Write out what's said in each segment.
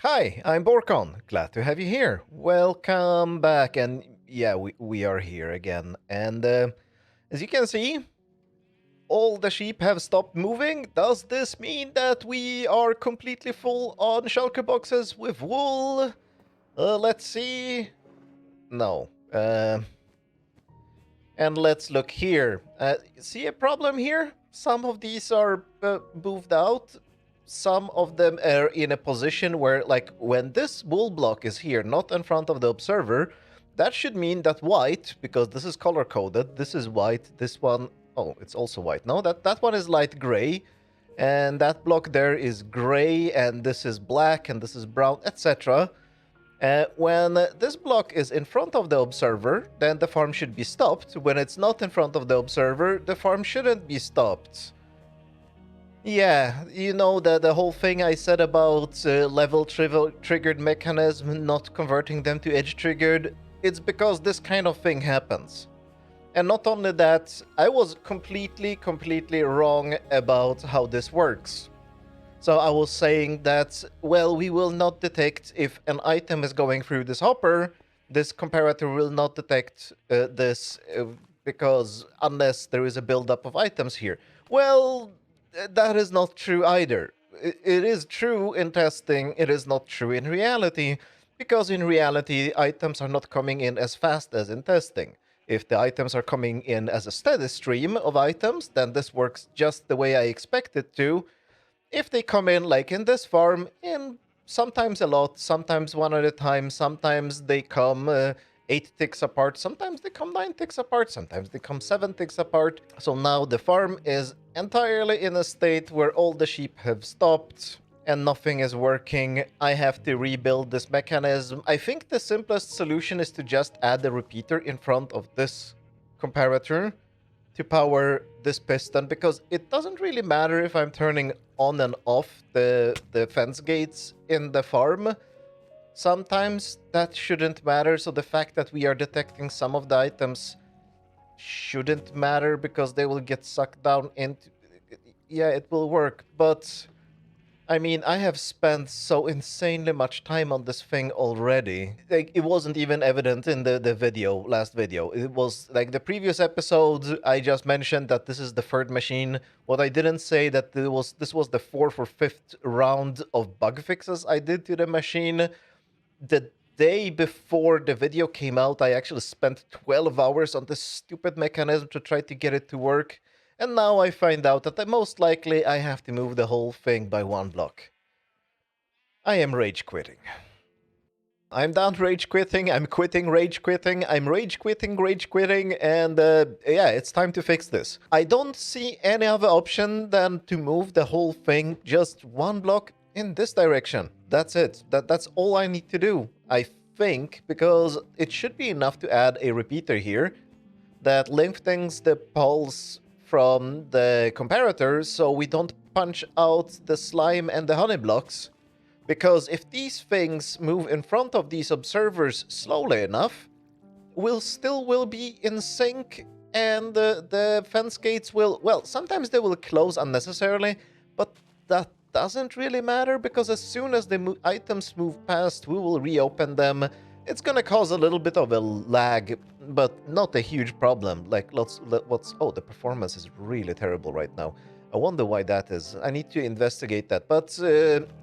Hi, I'm Borkon. Glad to have you here. Welcome back. And yeah, we are here again. And as you can see, all the sheep have stopped moving. Does this mean that we are completely full on shulker boxes with wool? Let's see. No. And let's look here. See a problem here? Some of these are moved out. Some of them are in a position where, like, when this wool block is here, not in front of the observer, that should mean that white, because this is color coded, this is white, this one, oh, it's also white. No, that one is light gray, and that block there is gray, and this is black, and this is brown, etc. When this block is in front of the observer, then the farm should be stopped. When it's not in front of the observer, the farm shouldn't be stopped. Yeah, you know the whole thing I said about level triggered mechanism not converting them to edge triggered. It's because this kind of thing happens. And not only that, I was completely wrong about how this works. So I was saying that, well, we will not detect if an item is going through this hopper. This comparator will not detect this because unless there is a buildup of items here. Well, that is not true either. It is true in testing, it is not true in reality, because in reality, items are not coming in as fast as in testing. If the items are coming in as a steady stream of items, then this works just the way I expect it to. If they come in, like in this farm, in sometimes a lot, sometimes one at a time, sometimes they come 8 ticks apart, sometimes they come 9 ticks apart, sometimes they come 7 ticks apart. So now the farm is entirely in a state where all the sheep have stopped and nothing is working. I have to rebuild this mechanism. I think the simplest solution is to just add a repeater in front of this comparator to power this piston, because it doesn't really matter if I'm turning on and off the fence gates in the farm. Sometimes that shouldn't matter, so the fact that we are detecting some of the items shouldn't matter because they will get sucked down into... Yeah, it will work, but I mean, I have spent so insanely much time on this thing already. Like, it wasn't even evident in the last video. It was like the previous episode, I just mentioned that this is the third machine. What I didn't say that this was the fourth or fifth round of bug fixes I did to the machine. The day before the video came out, I actually spent 12 hours on this stupid mechanism to try to get it to work. And now I find out that most likely I have to move the whole thing by one block. I am rage quitting. I'm done rage quitting, I'm quitting rage quitting, I'm rage quitting, and yeah, it's time to fix this. I don't see any other option than to move the whole thing just one block in this direction. That's it. That's all I need to do, I think, because it should be enough to add a repeater here that lengthens the pulse from the comparator so we don't punch out the slime and the honey blocks. Because if these things move in front of these observers slowly enough, we'll still be in sync, and the fence gates will, well, sometimes they will close unnecessarily, but that doesn't really matter because as soon as the items move past, we will reopen them. It's gonna cause a little bit of a lag, but not a huge problem. Like, oh, the performance is really terrible right now. I wonder why that is. I need to investigate that. But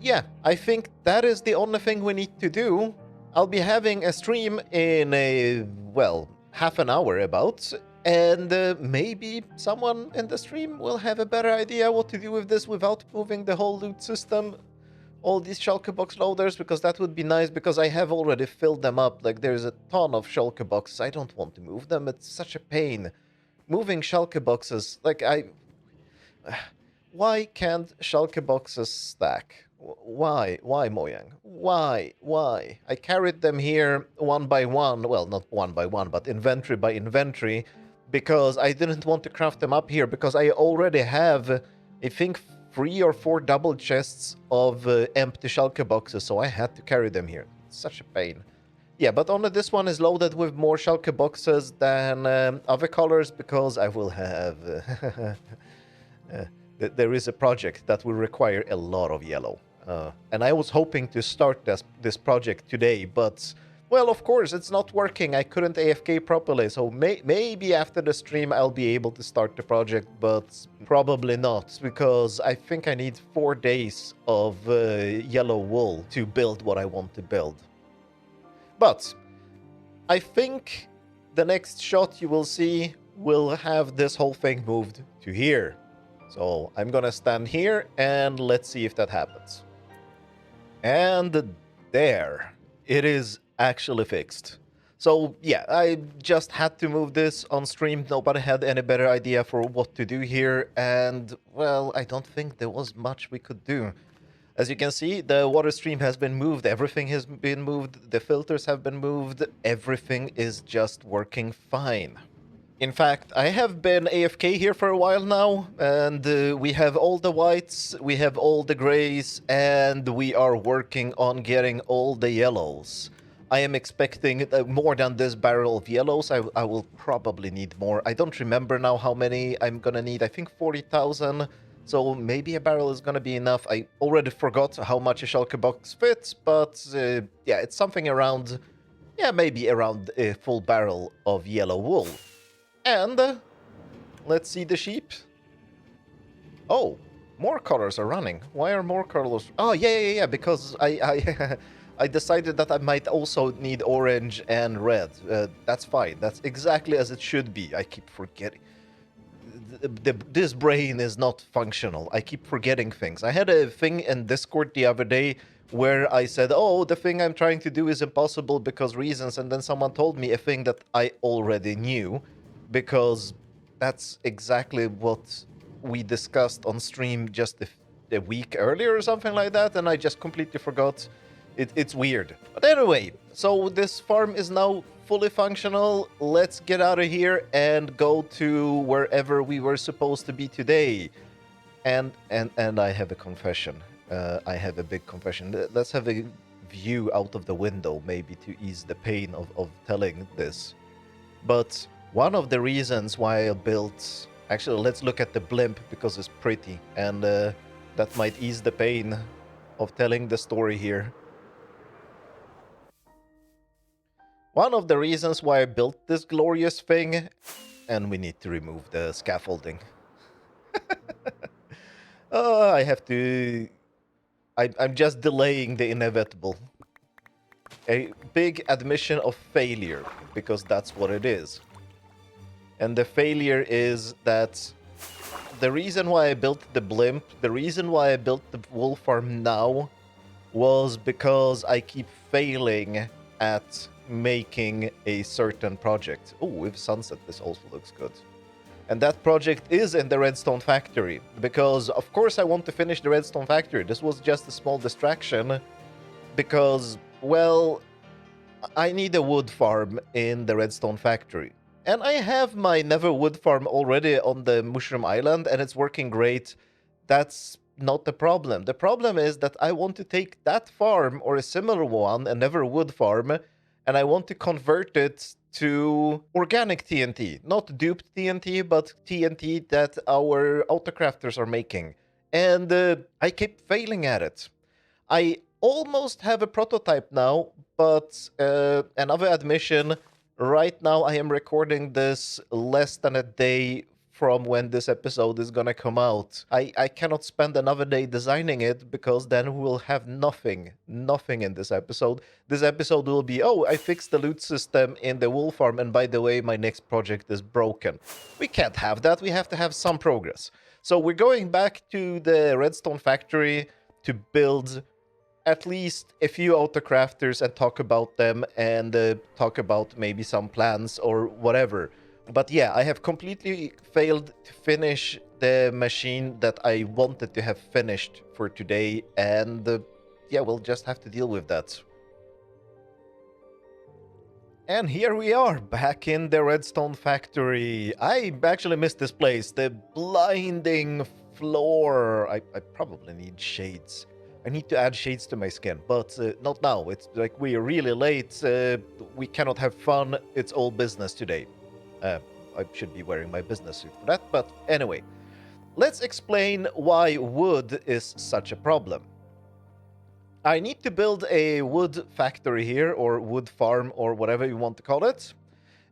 yeah, I think that is the only thing we need to do. I'll be having a stream in a, well, half an hour about, and maybe someone in the stream will have a better idea what to do with this without moving the whole loot system, all these shulker box loaders, because that would be nice, because I have already filled them up. Like, there's a ton of shulker boxes. I don't want to move them. It's such a pain. Moving shulker boxes, like, why can't shulker boxes stack? Why, Mojang? Why? I carried them here one by one. Well, not one by one, but inventory by inventory, because I didn't want to craft them up here, because I already have, I think, 3 or 4 double chests of empty shulker boxes, so I had to carry them here. It's such a pain. Yeah, but only this one is loaded with more shulker boxes than other colors, because I will have... there is a project that will require a lot of yellow. And I was hoping to start this project today, but well, of course, it's not working. I couldn't AFK properly, so maybe after the stream I'll be able to start the project, but probably not, because I think I need 4 days of yellow wool to build what I want to build. But I think the next shot you will see will have this whole thing moved to here. So I'm gonna stand here and let's see if that happens. And there, it is actually fixed. So yeah, I just had to move this on stream. Nobody had any better idea for what to do here, and well, I don't think there was much we could do. As you can see, the water stream has been moved, everything has been moved, the filters have been moved, everything is just working fine. In fact, I have been AFK here for a while now, and we have all the whites, we have all the grays, and we are working on getting all the yellows. I am expecting more than this barrel of yellows. I will probably need more. I don't remember now how many I'm gonna need. I think 40,000, so maybe a barrel is gonna be enough. I already forgot how much a shulker box fits, but yeah, it's something around, yeah, maybe around a full barrel of yellow wool. And let's see the sheep. Oh, more colors are running. Why are more colors? Oh, yeah, because I I decided that I might also need orange and red. That's fine. That's exactly as it should be. I keep forgetting. This brain is not functional. I keep forgetting things. I had a thing in Discord the other day where I said, oh, the thing I'm trying to do is impossible because reasons, and then someone told me a thing that I already knew, because that's exactly what we discussed on stream just a week earlier or something like that, and I just completely forgot. It's weird. But anyway, so this farm is now fully functional. Let's get out of here and go to wherever we were supposed to be today. And I have a confession. I have a big confession. Let's have a view out of the window, maybe to ease the pain of telling this. But one of the reasons why I built... Actually, let's look at the blimp because it's pretty. And that might ease the pain of telling the story here. One of the reasons why I built this glorious thing... And we need to remove the scaffolding. I have to... I'm just delaying the inevitable. A big admission of failure, because that's what it is. And the failure is that the reason why I built the blimp, the reason why I built the wool farm now, was because I keep failing at making a certain project. Oh, with sunset, this also looks good. And that project is in the redstone factory, because of course I want to finish the redstone factory. This was just a small distraction, because, well, I need a wood farm in the redstone factory. And I have my Nether wood farm already on the Mushroom Island, and it's working great. That's not the problem. The problem is that I want to take that farm, or a similar one, a Nether wood farm, and I want to convert it to organic TNT. Not duped TNT, but TNT that our autocrafters are making. And I keep failing at it. I almost have a prototype now, but another admission, right now I am recording this less than a day from when this episode is gonna come out. I cannot spend another day designing it, because then we will have nothing in this episode. This episode will be, oh, I fixed the loot system in the wool farm, and by the way, my next project is broken. We can't have that, we have to have some progress. So we're going back to the redstone factory to build at least a few autocrafters and talk about them, and talk about maybe some plans or whatever. But yeah, I have completely failed to finish the machine that I wanted to have finished for today, and yeah, we'll just have to deal with that. And here we are, back in the redstone factory. I actually missed this place, the blinding floor. I probably need shades. I need to add shades to my skin, but not now. It's like we are really late. We cannot have fun. It's all business today. I should be wearing my business suit for that, but anyway. Let's explain why wood is such a problem. I need to build a wood factory here, or wood farm, or whatever you want to call it.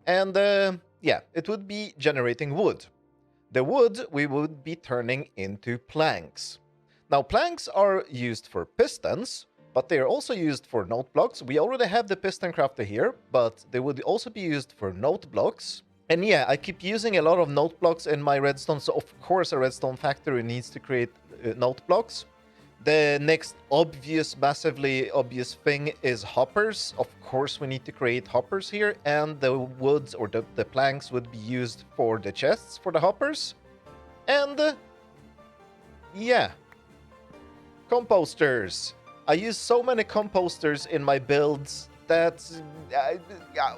And yeah, it would be generating wood. The wood we would be turning into planks. Now, planks are used for pistons, but they are also used for note blocks. We already have the piston crafter here, but they would also be used for note blocks. And yeah, I keep using a lot of note blocks in my redstone, so of course a redstone factory needs to create note blocks. The next obvious, massively obvious thing is hoppers. Of course, we need to create hoppers here, and the woods or the planks would be used for the chests for the hoppers. And yeah, composters. I use so many composters in my builds that,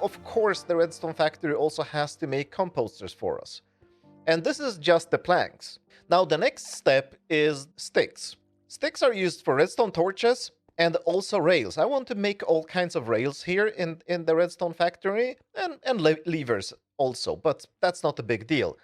of course, the redstone factory also has to make composters for us. And this is just the planks. Now, the next step is sticks. Sticks are used for redstone torches and also rails. I want to make all kinds of rails here in the redstone factory, and levers also, but that's not a big deal.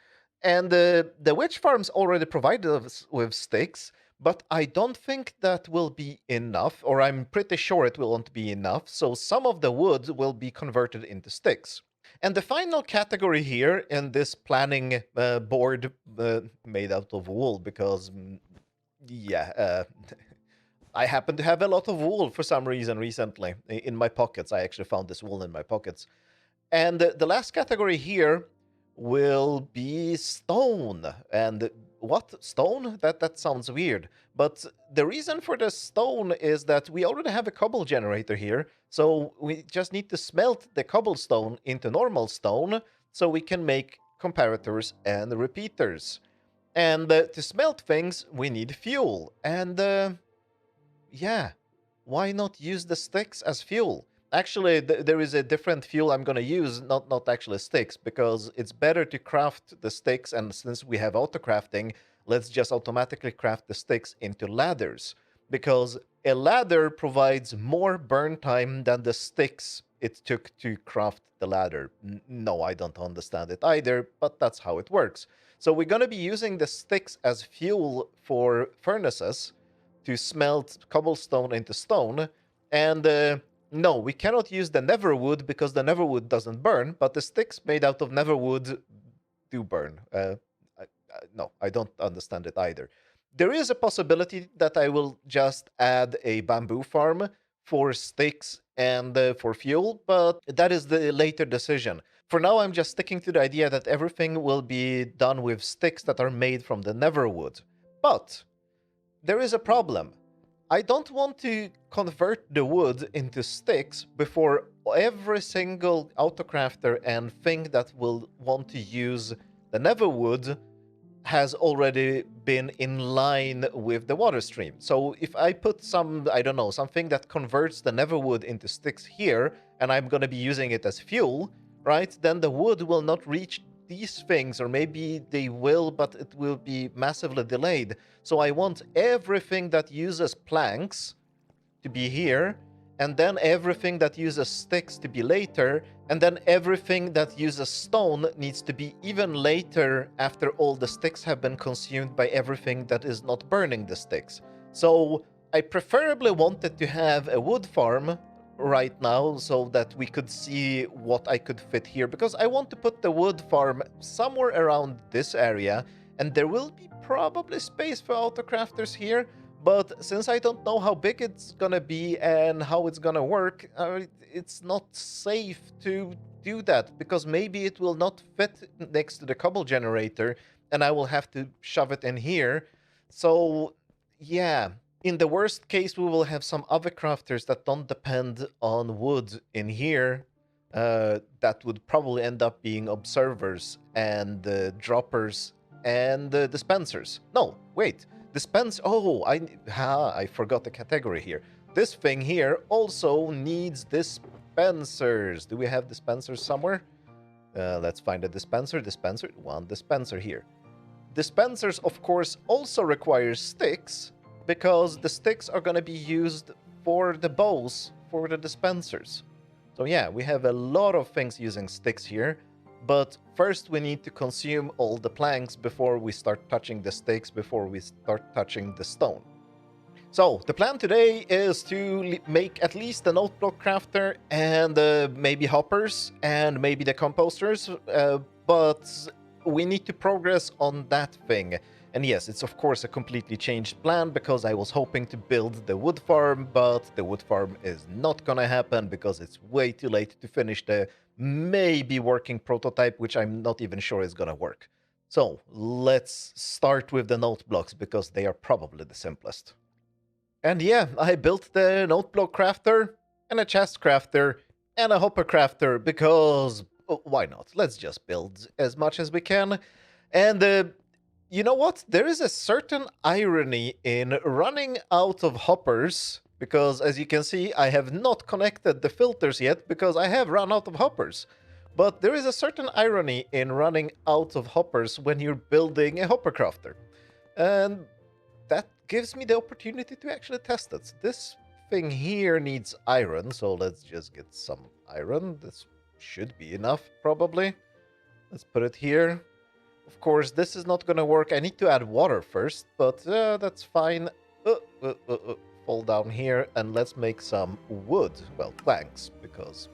And the witch farms already provided us with sticks, but I don't think that will be enough, or I'm pretty sure it won't be enough, so some of the wood will be converted into sticks. And the final category here in this planning board made out of wool, because yeah, I happen to have a lot of wool for some reason recently in my pockets. I actually found this wool in my pockets. And the last category here will be stone. And what? Stone? That sounds weird. But the reason for the stone is that we already have a cobble generator here. So we just need to smelt the cobblestone into normal stone so we can make comparators and repeaters. And to smelt things, we need fuel. And yeah, why not use the sticks as fuel? Actually, there is a different fuel I'm going to use, not actually sticks, because it's better to craft the sticks, and since we have auto crafting, let's just automatically craft the sticks into ladders, because a ladder provides more burn time than the sticks it took to craft the ladder. No, I don't understand it either, but that's how it works. So we're going to be using the sticks as fuel for furnaces to smelt cobblestone into stone, and no, we cannot use the netherwood because the netherwood doesn't burn, but the sticks made out of netherwood do burn. No, I don't understand it either. There is a possibility that I will just add a bamboo farm for sticks and for fuel, but that is the later decision. For now, I'm just sticking to the idea that everything will be done with sticks that are made from the netherwood. But there is a problem. I don't want to convert the wood into sticks before every single autocrafter and thing that will want to use the netherwood has already been in line with the water stream. So if I put some, I don't know, something that converts the netherwood into sticks here, and I'm going to be using it as fuel, right, then the wood will not reach these things, or maybe they will, but it will be massively delayed. So I want everything that uses planks to be here, and then everything that uses sticks to be later, and then everything that uses stone needs to be even later after all the sticks have been consumed by everything that is not burning the sticks. So I preferably wanted to have a wood farm right now so that we could see what I could fit here, because I want to put the wood farm somewhere around this area, and there will be probably space for autocrafters here, but since I don't know how big it's gonna be and how it's gonna work, it's not safe to do that, because maybe it will not fit next to the cobble generator and I will have to shove it in here. So yeah, in the worst case, we will have some other crafters that don't depend on wood in here. That would probably end up being observers and droppers and dispensers. No, wait. Oh, I forgot the category here. This thing here also needs dispensers. Do we have dispensers somewhere? Let's find a dispenser. One dispenser here. Dispensers, of course, also require sticks, because the sticks are going to be used for the bows for the dispensers. So yeah, we have a lot of things using sticks here, but first we need to consume all the planks before we start touching the sticks, before we start touching the stone. So, the plan today is to make at least the note block crafter and maybe hoppers and maybe the composters, but we need to progress on that thing. And yes, it's of course a completely changed plan because I was hoping to build the wood farm, but the wood farm is not gonna happen because it's way too late to finish the maybe working prototype, which I'm not even sure is gonna work. So, let's start with the note blocks because they are probably the simplest. And yeah, I built the note block crafter and a chest crafter and a hopper crafter because why not? Let's just build as much as we can. And you know what? There is a certain irony in running out of hoppers because as you can see, I have not connected the filters yet because I have run out of hoppers. But there is a certain irony in running out of hoppers when you're building a hopper crafter. And that gives me the opportunity to actually test it. This thing here needs iron, so let's just get some iron. This should be enough, probably. Let's put it here. Of course, this is not going to work. I need to add water first, but that's fine. Fall down here, and let's make some wood. Well, planks, because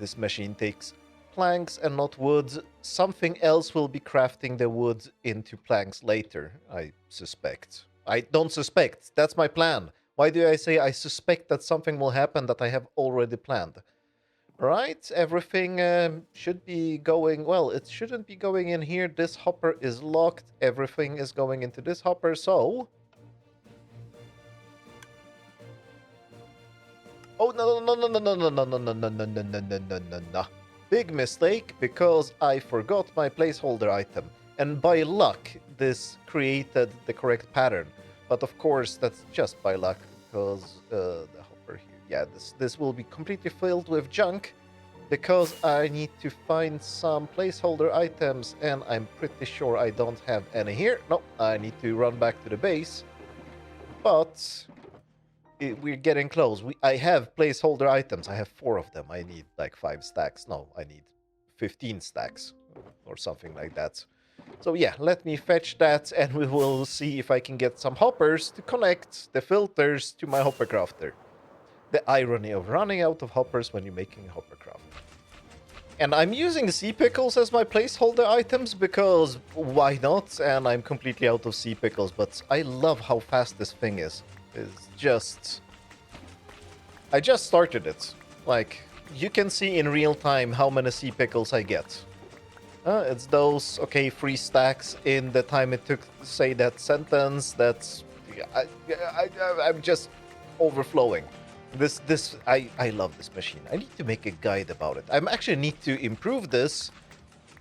this machine takes planks and not wood. Something else will be crafting the wood into planks later, I suspect. I don't suspect. That's my plan. Why do I say I suspect that something will happen that I have already planned? Right, everything should be going... Well, it shouldn't be going in here. This hopper is locked. Everything is going into this hopper, so... Oh, no, no, no, no, no, no, no, no, no, no, no, no, no, no, no, no, no. Big mistake, because I forgot my placeholder item. And by luck, this created the correct pattern. But of course, that's just by luck, because the hopper here... Yeah, this will be completely filled with junk, because I need to find some placeholder items, and I'm pretty sure I don't have any here. No, I need to run back to the base. But... we're getting close. I have placeholder items. I have 4 of them. I need like 5 stacks. No, I need 15 stacks or something like that. So yeah, let me fetch that and we will see if I can get some hoppers to connect the filters to my hopper crafter. The irony of running out of hoppers when you're making a hopper crafter. And I'm using sea pickles as my placeholder items because why not? And I'm completely out of sea pickles, but I love how fast this thing is. It's just... I just started it. Like, you can see in real time how many sea pickles I get. It's those, okay, 3 stacks in the time it took to say that sentence. That's... I'm just overflowing. I love this machine. I need to make a guide about it. I actually need to improve this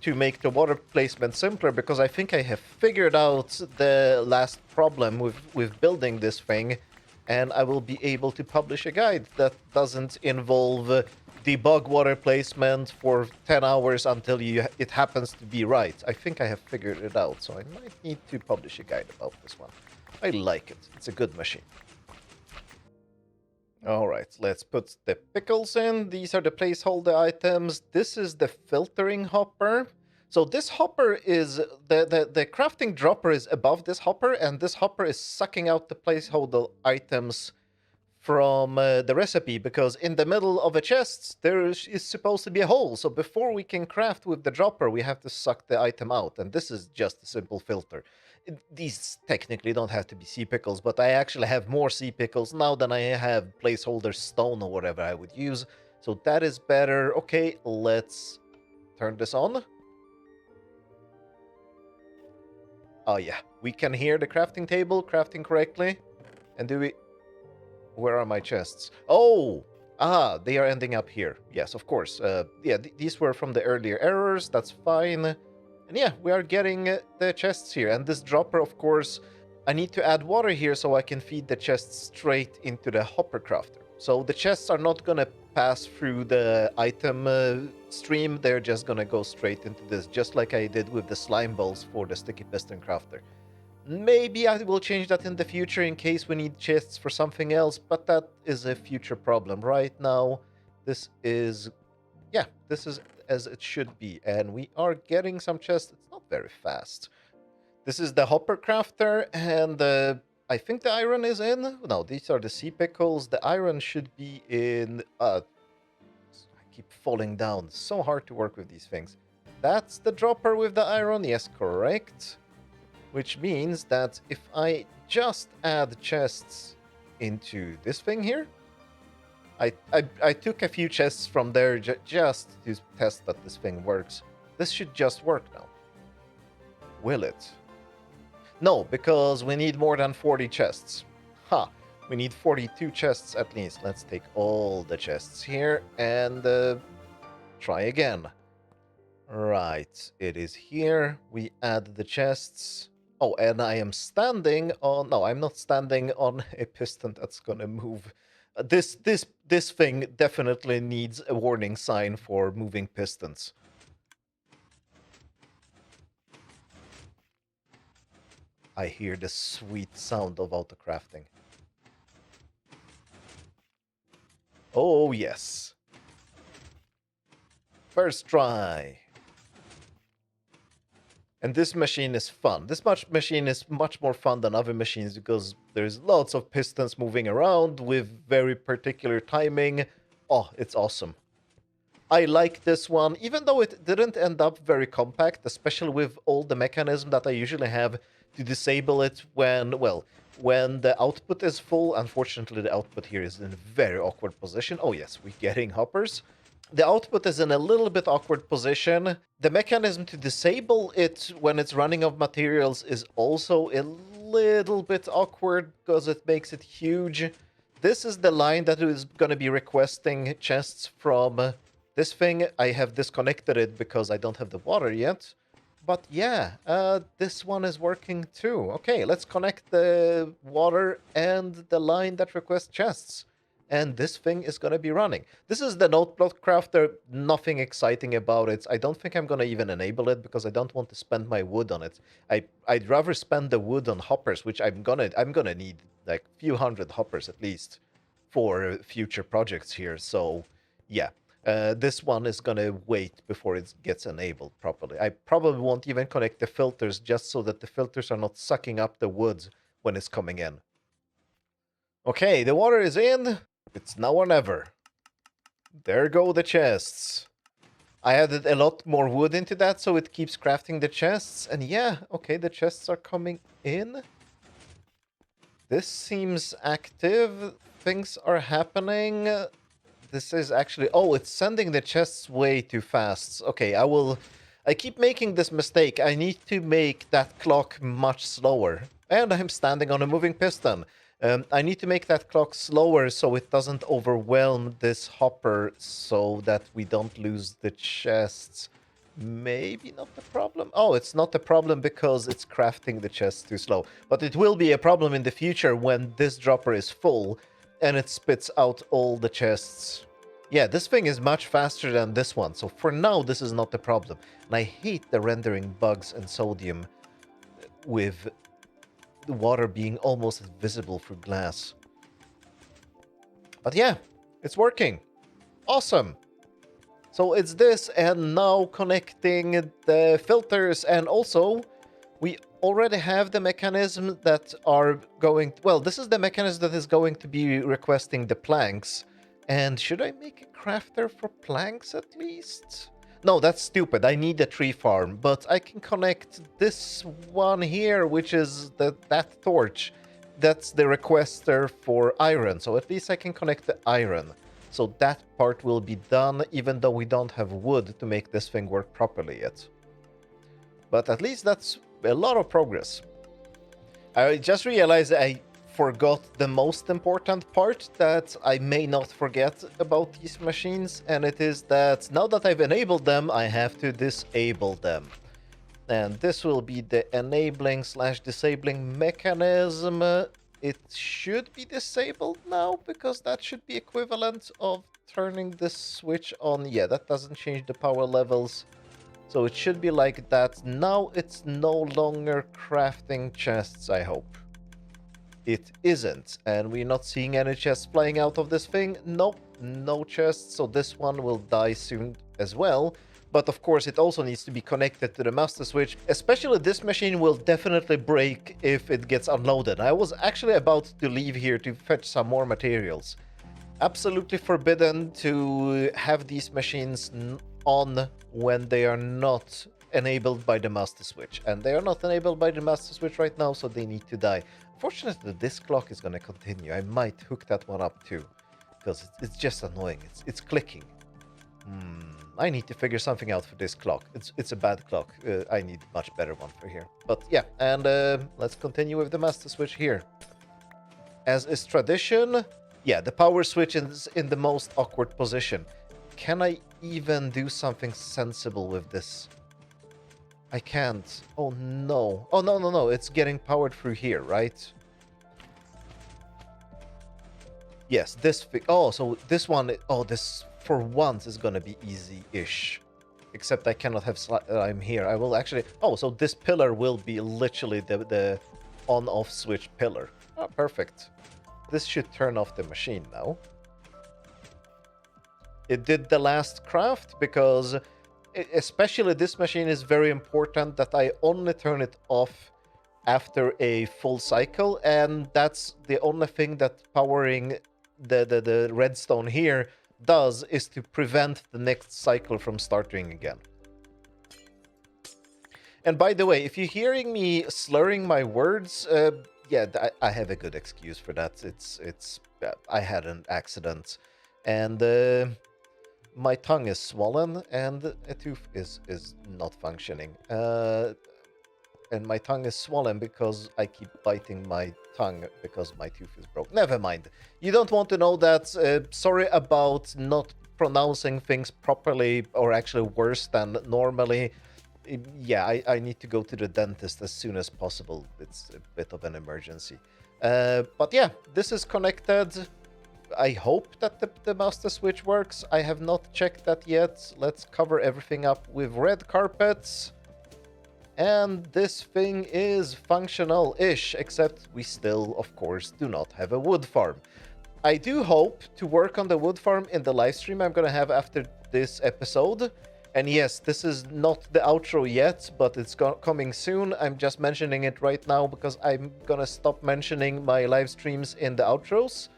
to make the water placement simpler because I think I have figured out the last problem with building this thing, and I will be able to publish a guide that doesn't involve debug water placement for 10 hours until it happens to be right. I think I have figured it out, so I might need to publish a guide about this one. I like it. It's a good machine. Alright, let's put the pickles in. These are the placeholder items. This is the filtering hopper. So this hopper is... The crafting dropper is above this hopper, and this hopper is sucking out the placeholder items from the recipe, because in the middle of a chest there is supposed to be a hole. So before we can craft with the dropper, we have to suck the item out, and this is just a simple filter. These technically don't have to be sea pickles, but I actually have more sea pickles now than I have placeholder stone or whatever I would use. So that is better. Okay, let's turn this on. Oh yeah, we can hear the crafting table crafting correctly. And do we... Where are my chests? Oh! Ah, they are ending up here. Yes, of course. Yeah, these were from the earlier errors. That's fine. And yeah, we are getting the chests here. And this dropper, of course, I need to add water here so I can feed the chests straight into the hopper crafter. So the chests are not going to pass through the item stream. They're just going to go straight into this, just like I did with the slime balls for the sticky piston crafter. Maybe I will change that in the future in case we need chests for something else, but that is a future problem. Right now, this is... Yeah, this is as it should be, and we are getting some chests. It's not very fast. This is the hopper crafter, and I think the iron is in. No, these are the sea pickles. The iron should be in. I keep falling down. So hard to work with these things. That's the dropper with the iron. Yes, correct. Which means that if I just add chests into this thing here, I took a few chests from there just to test that this thing works. This should just work now. Will it? No, because we need more than 40 chests. Ha! We need 42 chests at least. Let's take all the chests here and try again. Right, it is here. We add the chests. Oh, and I am standing on... No, I'm not standing on a piston that's gonna move. This thing definitely needs a warning sign for moving pistons. I hear the sweet sound of autocrafting. Oh, yes. First try. And this machine is fun. This machine is much more fun than other machines because there's lots of pistons moving around with very particular timing. Oh, it's awesome. I like this one, even though it didn't end up very compact, especially with all the mechanism that I usually have to disable it when, well, when the output is full. Unfortunately, the output here is in a very awkward position. Oh yes, we're getting hoppers. The output is in a little bit awkward position. The mechanism to disable it when it's running out of materials is also a little bit awkward because it makes it huge. This is the line that is going to be requesting chests from this thing. I have disconnected it because I don't have the water yet. But yeah, this one is working too. Okay, let's connect the water and the line that requests chests. And this thing is going to be running. This is the note block crafter. Nothing exciting about it. I don't think I'm going to even enable it because I don't want to spend my wood on it. I'd rather spend the wood on hoppers, which I'm gonna need like a few hundred hoppers at least for future projects here. So yeah, this one is going to wait before it gets enabled properly. I probably won't even connect the filters just so that the filters are not sucking up the wood when it's coming in. Okay, the water is in. It's now or never. There go the chests. I added a lot more wood into that, so it keeps crafting the chests. And yeah, okay, the chests are coming in. This seems active. Things are happening. This is actually... Oh, it's sending the chests way too fast. Okay, I keep making this mistake. I need to make that clock much slower. And I'm standing on a moving piston. I need to make that clock slower so it doesn't overwhelm this hopper so that we don't lose the chests. Maybe not the problem. Oh, it's not the problem because it's crafting the chests too slow. But it will be a problem in the future when this dropper is full and it spits out all the chests. Yeah, this thing is much faster than this one. So for now, this is not the problem. And I hate the rendering bugs and sodium with the water being almost invisible through glass. But yeah, it's working. Awesome. So it's this, and now connecting the filters, and also we already have the mechanism that are going... Well, this is the mechanism that is going to be requesting the planks. And should I make a crafter for planks at least? No, that's stupid. I need a tree farm, but I can connect this one here, which is that torch. That's the requester for iron, so at least I can connect the iron. So that part will be done, even though we don't have wood to make this thing work properly yet. But at least that's a lot of progress. I just realized I forgot the most important part that I may not forget about these machines, and it is that now that I've enabled them, I have to disable them. And this will be the enabling/disabling mechanism. It should be disabled now because that should be equivalent of turning this switch on. Yeah, that doesn't change the power levels. So it should be like that. Now it's no longer crafting chests, I hope. It isn't, and we're not seeing any chests flying out of this thing. Nope, no chests, so this one will die soon as well. But of course, it also needs to be connected to the master switch. Especially this machine will definitely break if it gets unloaded. I was actually about to leave here to fetch some more materials. Absolutely forbidden to have these machines on when they are not enabled by the master switch. And they are not enabled by the master switch right now, so they need to die. Unfortunately, this clock is going to continue. I might hook that one up too, because it's just annoying. It's clicking. I need to figure something out for this clock. It's a bad clock. I need a much better one for here. But yeah, and let's continue with the master switch here. As is tradition, yeah, the power switch is in the most awkward position. Can I even do something sensible with this? I can't. Oh no. Oh no. It's getting powered through here, right? Yes, this... Oh, so this one... Oh, this for once is gonna be easy-ish. Except I cannot have slime here. I will actually... Oh, so this pillar will be literally the on-off switch pillar. Oh, perfect. This should turn off the machine now. It did the last craft because... Especially this machine is very important that I only turn it off after a full cycle, and that's the only thing that powering the redstone here does, is to prevent the next cycle from starting again. And by the way, if you're hearing me slurring my words, yeah, I have a good excuse for that. It's I had an accident, and my tongue is swollen, and a tooth is not functioning. And my tongue is swollen because I keep biting my tongue because my tooth is broke. Never mind. You don't want to know that. Sorry about not pronouncing things properly, or actually worse than normally. Yeah, I need to go to the dentist as soon as possible. It's a bit of an emergency. But yeah, this is connected. I hope that the master switch works. I have not checked that yet. Let's cover everything up with red carpets. And this thing is functional-ish, except we still, of course, do not have a wood farm. I do hope to work on the wood farm in the live stream I'm gonna have after this episode. And yes, this is not the outro yet, but it's coming soon. I'm just mentioning it right now because I'm gonna stop mentioning my live streams in the outros.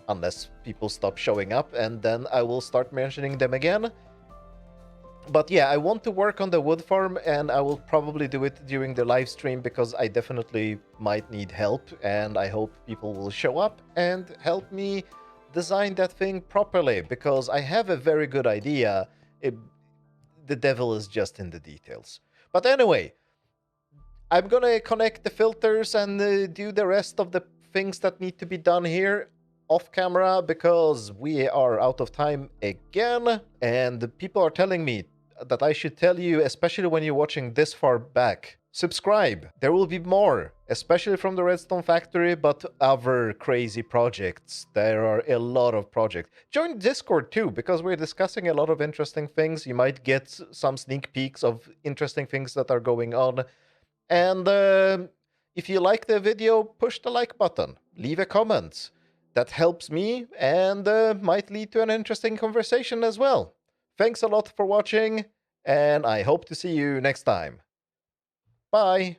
Unless people stop showing up, and then I will start mentioning them again. But yeah, I want to work on the wood farm, and I will probably do it during the live stream because I definitely might need help, and I hope people will show up and help me design that thing properly, because I have a very good idea. The devil is just in the details. But anyway, I'm gonna connect the filters and do the rest of the things that need to be done here off camera, because we are out of time again, and people are telling me that I should tell you, especially when you're watching this far back, subscribe. There will be more, especially from the Redstone Factory, but other crazy projects. There are a lot of projects. Join Discord too, because we're discussing a lot of interesting things. You might get some sneak peeks of interesting things that are going on. And if you like the video, push the like button, leave a comment. That helps me and might lead to an interesting conversation as well. Thanks a lot for watching, and I hope to see you next time. Bye!